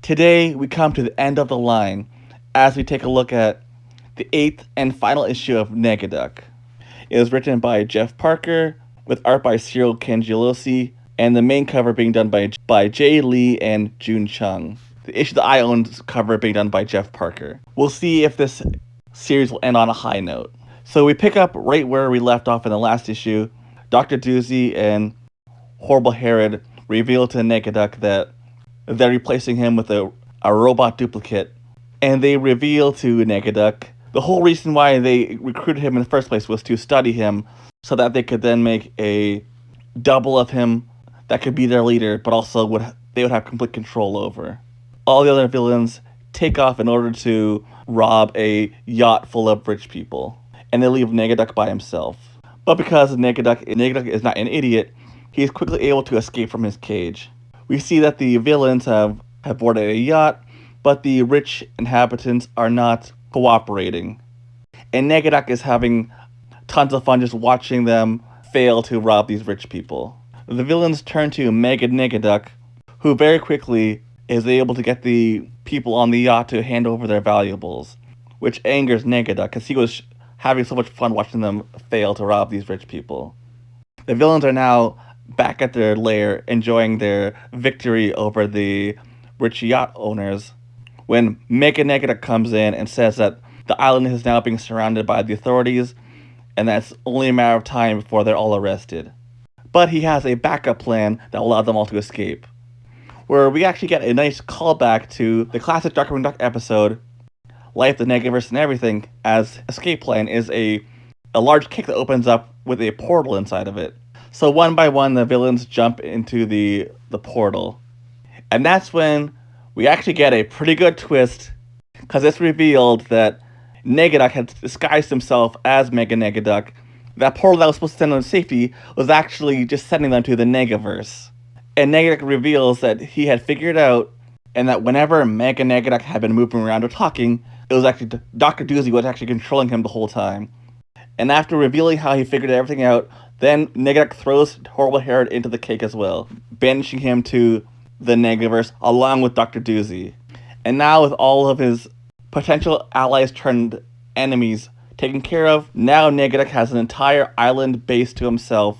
Today, we come to the end of the line as we take a look at the eighth and final issue of Negaduck. It was written by Jeff Parker, with art by Cyril Cangelosi, and the main cover being done by Jay Lee and June Chung. The issue that I own's cover being done by Jeff Parker. We'll see if this series will end on a high note. So we pick up right where we left off in the last issue. Dr. Doozy and Horrible Herod reveal to Negaduck that they're replacing him with a robot duplicate. And they reveal to Negaduck the whole reason why they recruited him in the first place was to study him so that they could then make a double of him that could be their leader, but also they would have complete control over. All the other villains take off in order to rob a yacht full of rich people, and they leave Negaduck by himself. But because Negaduck is not an idiot, he is quickly able to escape from his cage. We see that the villains have boarded a yacht, but the rich inhabitants are not cooperating. And Negaduck is having tons of fun just watching them fail to rob these rich people. The villains turn to Mega Negaduck, who very quickly is able to get the people on the yacht to hand over their valuables, which angers Negaduck because he was having so much fun watching them fail to rob these rich people. The villains are now back at their lair enjoying their victory over the rich yacht owners when Mega Negaduck comes in and says that the island is now being surrounded by the authorities and that's only a matter of time before they're all arrested. But he has a backup plan that will allow them all to escape, where we actually get a nice callback to the classic Darkwing Duck episode, Life, the Negaverse, and Everything, as escape plan is a large cake that opens up with a portal inside of it. So one by one, the villains jump into the portal. And that's when we actually get a pretty good twist, because it's revealed that Negaduck had disguised himself as Mega Negaduck. That portal that was supposed to send them to safety was actually just sending them to the Negaverse. And Negaduck reveals that he had figured out, and that whenever Mega Negaduck had been moving around or talking, it was actually Dr. Doozy was actually controlling him the whole time. And after revealing how he figured everything out, then Negaduck throws Horrible Herod into the cake as well, banishing him to the Negaverse along with Dr. Doozy. And now with all of his potential allies turned enemies taken care of, now Negaduck has an entire island base to himself.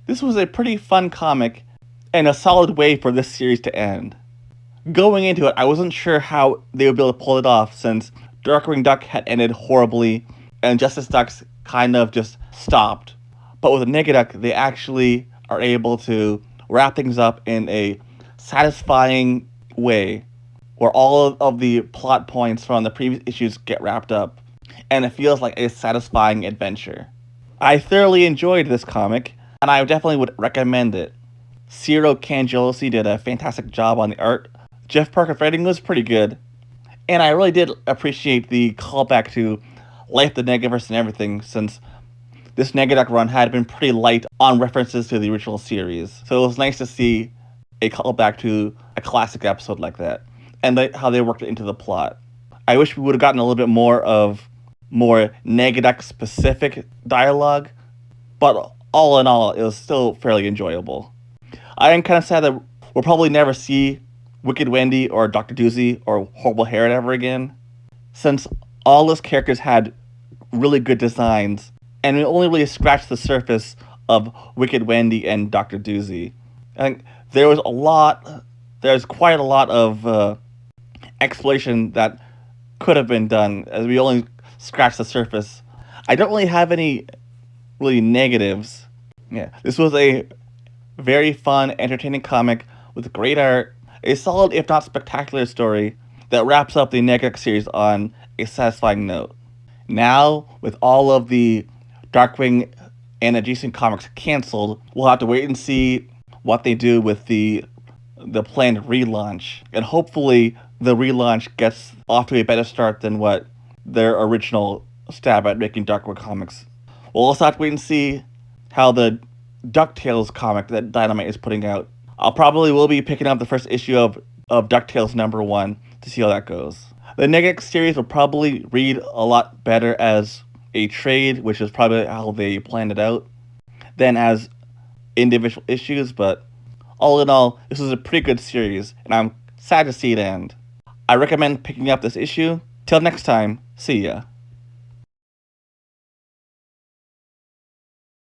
This was a pretty fun comic, and a solid way for this series to end. Going into it, I wasn't sure how they would be able to pull it off, since Darkwing Duck had ended horribly, and Justice Ducks kind of just stopped. But with Negaduck, they actually are able to wrap things up in a satisfying way, where all of the plot points from the previous issues get wrapped up, and it feels like a satisfying adventure. I thoroughly enjoyed this comic, and I definitely would recommend it. Cyril Cangelosi did a fantastic job on the art. Jeff Parker's writing was pretty good, and I really did appreciate the callback to Life, the Negaverse, and Everything, since this Negaduck run had been pretty light on references to the original series. So it was nice to see a callback to a classic episode like that, and how they worked it into the plot. I wish we would have gotten a little bit more Negaduck specific dialogue, but all in all, it was still fairly enjoyable. I am kind of sad that we'll probably never see Wicked Wendy or Dr. Doozy or Horrible Herod ever again, since all those characters had really good designs, and we only really scratched the surface of Wicked Wendy and Dr. Doozy. I think there's quite a lot of exploration that could have been done, as we only scratched the surface. I don't really have any really negatives. Yeah, this was a very fun, entertaining comic with great art, a solid if not spectacular story that wraps up the Negaduck series on a satisfying note. Now, with all of the Darkwing and adjacent comics canceled, we'll have to wait and see what they do with the planned relaunch, and hopefully the relaunch gets off to a better start than what their original stab at making Darkwing comics. We'll also have to wait and see how the DuckTales comic that Dynamite is putting out. I'll probably will be picking up the first issue of DuckTales #1 to see how that goes. The Negaduck series will probably read a lot better as a trade, which is probably how they planned it out, than as individual issues, but all in all, this is a pretty good series, and I'm Sad to see it end. I recommend picking up this issue. Till next time, see ya.